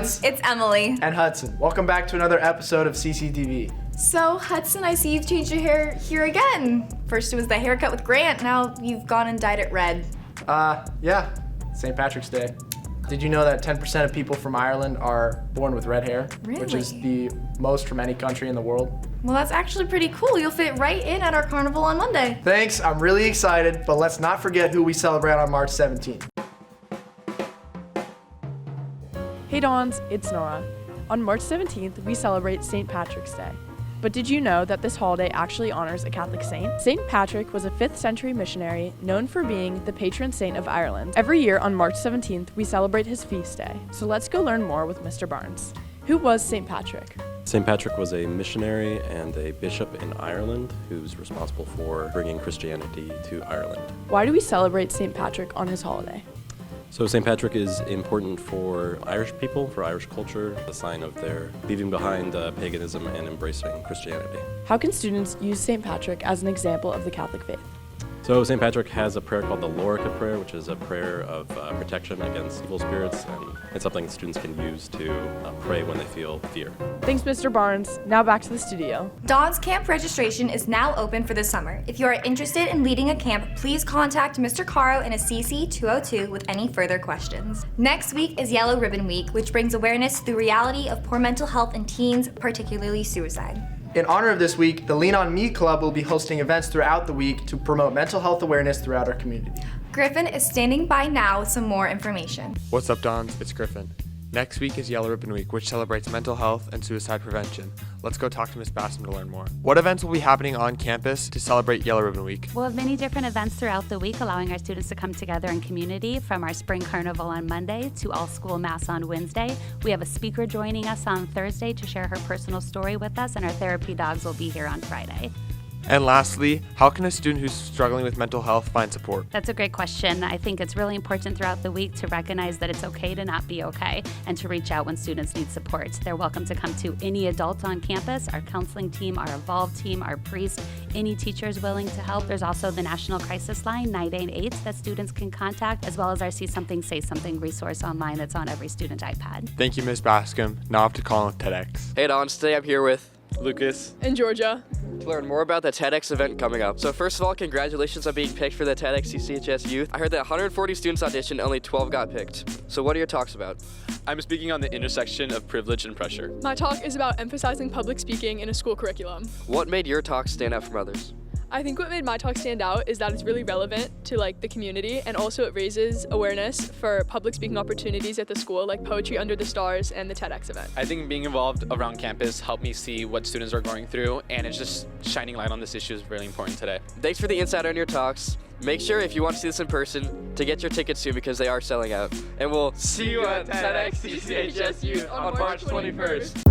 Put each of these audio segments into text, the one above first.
Dons. It's Emily. And Hudson. Welcome back to another episode of CCTV. So, Hudson, I see you've changed your hair here again. First it was the haircut with Grant, now you've gone and dyed it red. Yeah, St. Patrick's Day. Did you know that 10% of people from Ireland are born with red hair? Really? Which is the most from any country in the world. Well, that's actually pretty cool. You'll fit right in at our carnival on Monday. Thanks, I'm really excited, but let's not forget who we celebrate on March 17th. Hey Dons, it's Nora. On March 17th, we celebrate St. Patrick's Day. But did you know that this holiday actually honors a Catholic saint? St. Patrick was a 5th century missionary known for being the patron saint of Ireland. Every year on March 17th, we celebrate his feast day. So let's go learn more with Mr. Barnes. Who was St. Patrick? St. Patrick was a missionary and a bishop in Ireland who's responsible for bringing Christianity to Ireland. Why do we celebrate St. Patrick on his holiday? So St. Patrick is important for Irish people, for Irish culture, a sign of their leaving behind paganism and embracing Christianity. How can students use St. Patrick as an example of the Catholic faith? So St. Patrick has a prayer called the Lorica prayer, which is a prayer of protection against evil spirits, and it's something students can use to pray when they feel fear. Thanks, Mr. Barnes. Now back to the studio. Dons Camp registration is now open for the summer. If you are interested in leading a camp, please contact Mr. Caro in a CC 202 with any further questions. Next week is Yellow Ribbon Week, which brings awareness to the reality of poor mental health in teens, particularly suicide. In honor of this week, the Lean On Me Club will be hosting events throughout the week to promote mental health awareness throughout our community. Griffin is standing by now with some more information. What's up, Dons? It's Griffin. Next week is Yellow Ribbon Week, which celebrates mental health and suicide prevention. Let's go talk to Ms. Bassam to learn more. What events will be happening on campus to celebrate Yellow Ribbon Week? We'll have many different events throughout the week, allowing our students to come together in community, from our spring carnival on Monday to all school mass on Wednesday. We have a speaker joining us on Thursday to share her personal story with us, and our therapy dogs will be here on Friday. And lastly, how can a student who's struggling with mental health find support? That's a great question. I think it's really important throughout the week to recognize that it's okay to not be okay and to reach out when students need support. They're welcome to come to any adult on campus, our counseling team, our Evolve team, our priest, any teachers willing to help. There's also the National Crisis Line, 988, that students can contact, as well as our See Something, Say Something resource online that's on every student iPad. Thank you, Ms. Bascom. Now I have to call on TEDx. Hey Dons, today I'm here with Lucas And Georgia. to learn more about the TEDx event coming up. So first of all, congratulations on being picked for the TEDx CCHS Youth. I heard that 140 students auditioned, only 12 got picked. So what are your talks about? I'm speaking on the intersection of privilege and pressure. My talk is about emphasizing public speaking in a school curriculum. What made your talk stand out from others? I think what made my talk stand out is that it's really relevant to the community, and also it raises awareness for public speaking opportunities at the school, like Poetry Under the Stars and the TEDx event. I think being involved around campus helped me see what students are going through, and it's just shining light on this issue is really important today. Thanks for the insight on your talks. Make sure, if you want to see this in person, to get your tickets soon because they are selling out. And we'll see you at TEDx CCHS Youth on March 21st.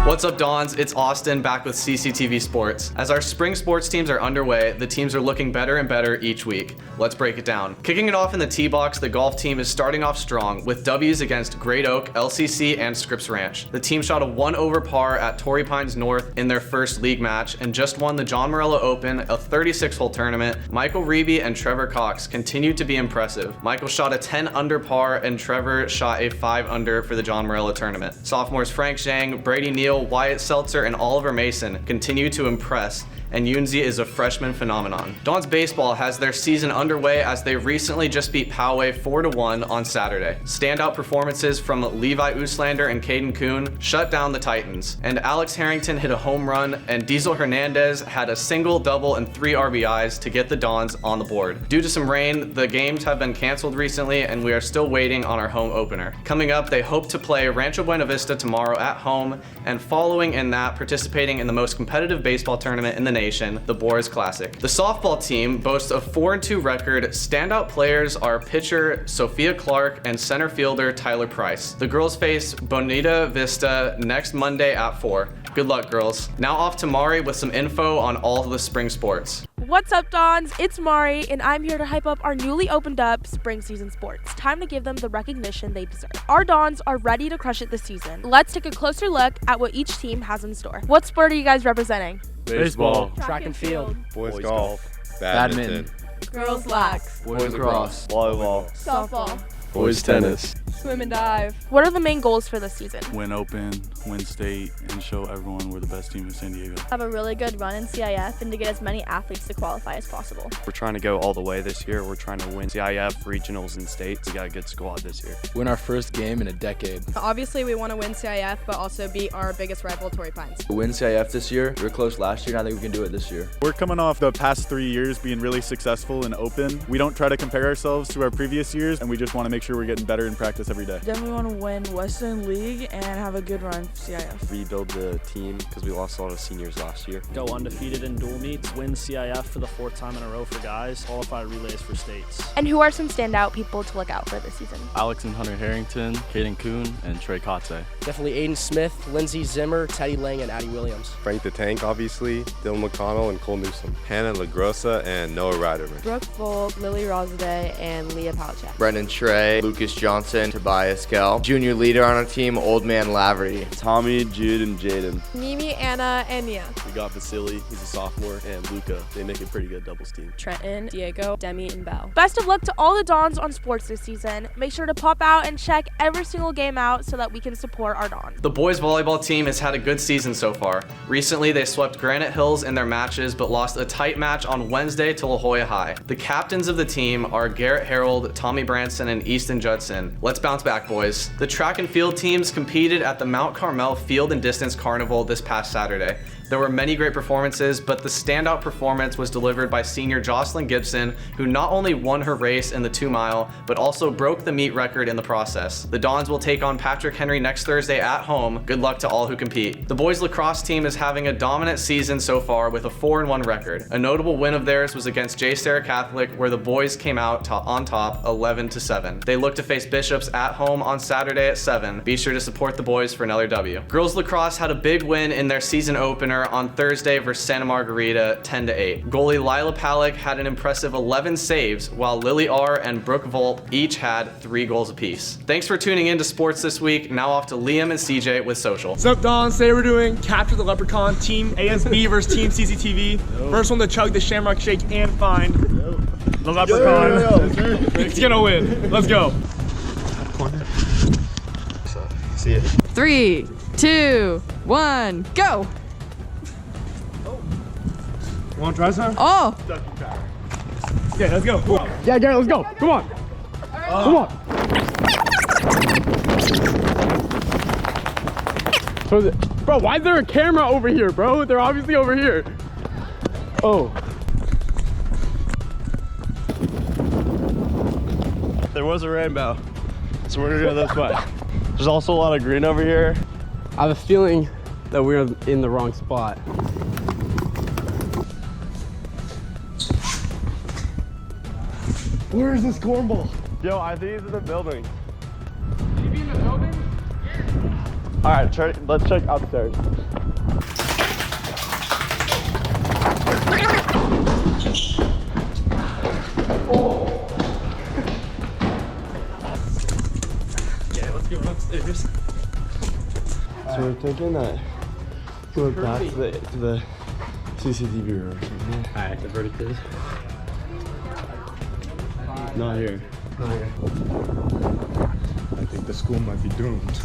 What's up, Dons? It's Austin back with CCTV Sports. As our spring sports teams are underway, the teams are looking better and better each week. Let's break it down. Kicking it off in the T-Box, the golf team is starting off strong with W's against Great Oak, LCC, and Scripps Ranch. The team shot a 1 over par at Torrey Pines North in their first league match and just won the John Morello Open, a 36-hole tournament. Michael Reeby and Trevor Cox continued to be impressive. Michael shot a 10 under par and Trevor shot a 5 under for the John Morello tournament. Sophomores Frank Zhang, Brady Neal, Wyatt Seltzer, and Oliver Mason continue to impress, and Yunzi is a freshman phenomenon. Dons baseball has their season underway as they recently just beat Poway 4-1 on Saturday. Standout performances from Levi Uslander and Caden Kuhn shut down the Titans, and Alex Harrington hit a home run, and Diesel Hernandez had a single, double, and 3 RBIs to get the Dons on the board. Due to some rain, the games have been canceled recently, and we are still waiting on our home opener. Coming up, they hope to play Rancho Buena Vista tomorrow at home, and following in that, participating in the most competitive baseball tournament in the nation, the Boars Classic. The softball team boasts a 4-2 record. Standout players are pitcher Sophia Clark and center fielder Tyler Price. The girls face Bonita Vista next Monday at 4. Good luck, girls. Now off to Mari with some info on all of the spring sports. What's up, Dons? It's Mari, and I'm here to hype up our newly opened up spring season sports. Time to give them the recognition they deserve. Our Dons are ready to crush it this season. Let's take a closer look at what each team has in store. What sport are you guys representing? Baseball. Track and field. Boys golf. Badminton. Girls lax. Boys lacrosse. Volleyball. Softball. Boys tennis. Swim and dive. What are the main goals for this season? Win Open, win state, and show everyone we're the best team in San Diego. Have a really good run in CIF and to get as many athletes to qualify as possible. We're trying to go all the way this year. We're trying to win CIF, regionals, and states. We got a good squad this year. Win our first game in a decade. Obviously, we want to win CIF, but also beat our biggest rival, Torrey Pines. Win CIF this year. We were close last year, and I think we can do it this year. We're coming off the past 3 years being really successful in Open. We don't try to compare ourselves to our previous years, and we just want to make sure we're getting better in practice every day. Definitely want to win Western League and have a good run for CIF. Rebuild the team because we lost a lot of seniors last year. Go undefeated in dual meets, win CIF for the 4th time in a row for guys, qualify relays for states. And who are some standout people to look out for this season? Alex and Hunter Harrington, Caden Kuhn, and Trey Kotze. Definitely Aiden Smith, Lindsey Zimmer, Teddy Lang, and Addie Williams. Frank the Tank, obviously, Dylan McConnell, and Cole Newsom. Hannah LaGrossa and Noah Riderman. Brooke Volk, Lily Rosade, and Leah Palachuk. Brendan Trey, Lucas Johnson, Tobias Kell. Junior leader on our team, Old Man Laverty. Tommy, Jude, and Jaden. Mimi, Anna, and Nia. We got Vasily, he's a sophomore, and Luca. They make a pretty good doubles team. Trenton, Diego, Demi, and Belle. Best of luck to all the Dons on sports this season. Make sure to pop out and check every single game out so that we can support our Dons. The boys volleyball team has had a good season so far. Recently, they swept Granite Hills in their matches, but lost a tight match on Wednesday to La Jolla High. The captains of the team are Garrett Harold, Tommy Branson, and Easton Judson. Let's bounce back, boys. The track and field teams competed at the Mount Carmel Field and Distance Carnival this past Saturday. There were many great performances, but the standout performance was delivered by senior Jocelyn Gibson, who not only won her race in the 2-mile, but also broke the meet record in the process. The Dons will take on Patrick Henry next Thursday at home. Good luck to all who compete. The boys lacrosse team is having a dominant season so far with a 4-1 record. A notable win of theirs was against J. Sarah Catholic, where the boys came out on top 11-7. They look to face Bishops at home on Saturday at 7. Be sure to support the boys for another W. Girls lacrosse had a big win in their season opener on Thursday versus Santa Margarita 10-8. Goalie Lila Palick had an impressive 11 saves, while Lily R. and Brooke Volp each had 3 goals apiece. Thanks for tuning in to sports this week. Now off to Liam and CJ with social. What's up, Don? Today we're doing Capture the Leprechaun, Team ASB versus Team CCTV. First one to chug the Shamrock Shake and find the Leprechaun. It's gonna win. Let's go. See it. 3, 2, 1, go! Want to try some? Oh! Okay, let's go. Come on. Yeah, Garrett, let's go. Come on. Come on. Bro, why is there a camera over here, bro? They're obviously over here. Oh. There was a rainbow, so we're gonna go this way. There's also a lot of green over here. I have a feeling that we're in the wrong spot. Where is this cornball? Yo, I think he's in the building. Can you be in the building? All right, let's check upstairs. Yeah, let's go upstairs. So we're thinking that go back to the CCTV room or something. All right, the verdict is? Not here. Not here. I think the school might be doomed.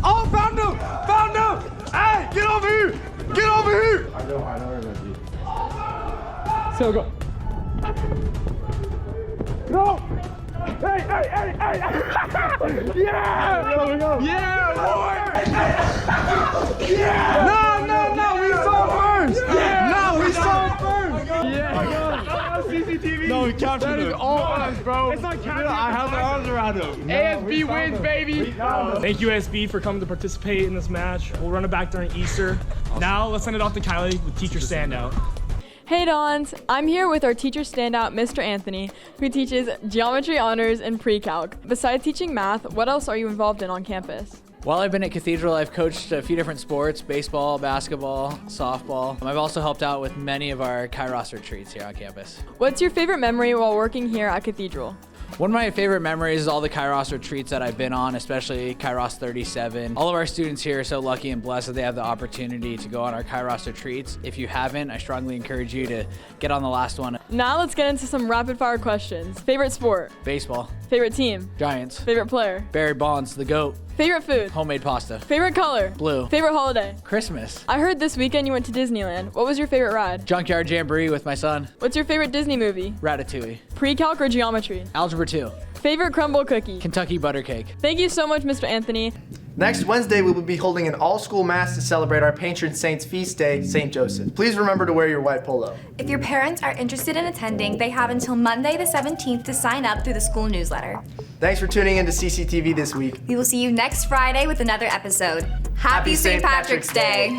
Oh, found him! Found him! Hey, get over here! Get over here! I know where it might be. So go. No! Hey! Yeah! There we go. Yeah, boy! Yeah! No! We saw it first! Yeah! No, we saw it first! Yeah! CCTV! No, we captured That him. is all us, bro. It's not captured. I have my arms around him. ASB wins, baby! Thank you, ASB, for coming to participate in this match. We'll run it back during Easter. Now, let's send it off to Kylie with Teacher Standout. Hey Dons, I'm here with our teacher standout, Mr. Anthony, who teaches geometry honors and pre-calc. Besides teaching math, what else are you involved in on campus? While I've been at Cathedral, I've coached a few different sports, baseball, basketball, softball. I've also helped out with many of our Kairos retreats here on campus. What's your favorite memory while working here at Cathedral? One of my favorite memories is all the Kairos retreats that I've been on, especially Kairos 37. All of our students here are so lucky and blessed that they have the opportunity to go on our Kairos retreats. If you haven't, I strongly encourage you to get on the last one. Now let's get into some rapid fire questions. Favorite sport? Baseball. Favorite team? Giants. Favorite player? Barry Bonds, the GOAT. Favorite food? Homemade pasta. Favorite color? Blue. Favorite holiday? Christmas. I heard this weekend you went to Disneyland. What was your favorite ride? Junkyard Jamboree with my son. What's your favorite Disney movie? Ratatouille. Pre-calc or geometry? Algebra 2. Favorite crumble cookie? Kentucky butter cake. Thank you so much, Mr. Anthony. Next Wednesday, we will be holding an all-school mass to celebrate our patron saint's feast day, St. Joseph. Please remember to wear your white polo. If your parents are interested in attending, they have until Monday the 17th to sign up through the school newsletter. Thanks for tuning in to CCTV this week. We will see you next Friday with another episode. Happy St. Patrick's Day!